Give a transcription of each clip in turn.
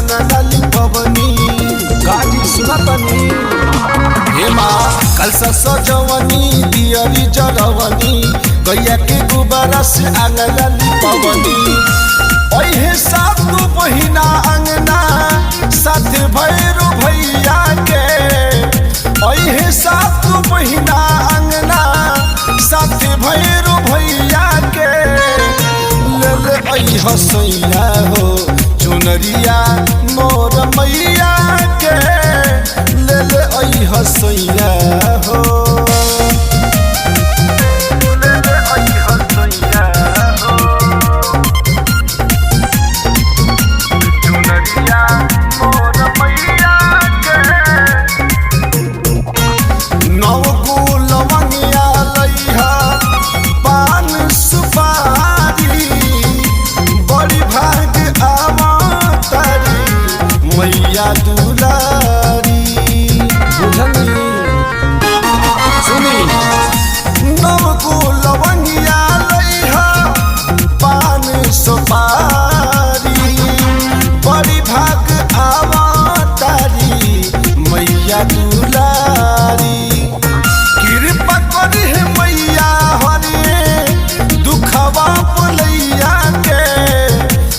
आंगनाली पवनी गाजी सुनतनी हे माँ कलसा सजवनी दियरी जलवनी गैया के गुब्बारा से आंगनाली पवनी ओहे सातु बहिना अंगना साथ भैरू भैया के ओहे सातु बहिना अंगना साथ भैरू भैया के ले आई हसैया हो चुनरिया मोर मैया के ले आई हसैया हो मैया दुलारी बुझनी सुनी नव को लवंगिया लइहा पान सुपारी बड़ी भाग आवतारी मैया दुलारी कृपा करी है मैया हरे दुखवा बोलैया के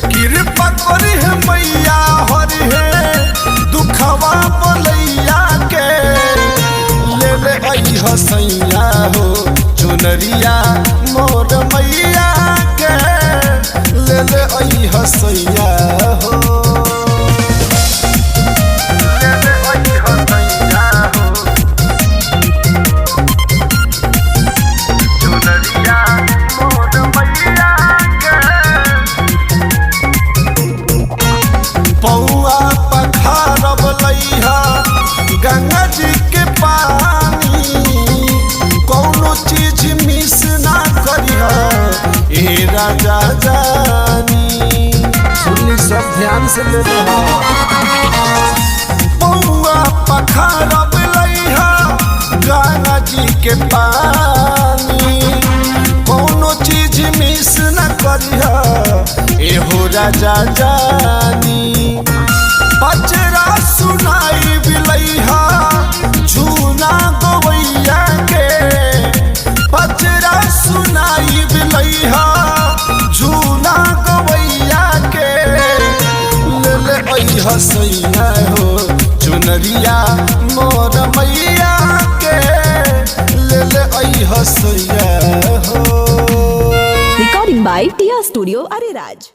कृपा करी है मैया हरे दुखवा बोलैया के ले आई हसैया हो चुनरिया मोर मैया के ले आई हसैया हो पौआ पखारब लइहा गंगा जी के पानी कौनो चीज मिस ना करिहा ए राजा जानी सुनी सब ध्यान से ले पौआ पखारब लइहा गंगा जी के पानी कौनो चीज मिस ना करिहा ए हो राजा जानी बचरा सुनाई बिलैहा झूना गवैया के बचरा सुनाई बिलैहा झूना गवैया के ले आई हसैया हो चुनरिया मोर मैया के ले आई हसैया हो। Recording by Tia Studio Ariraj।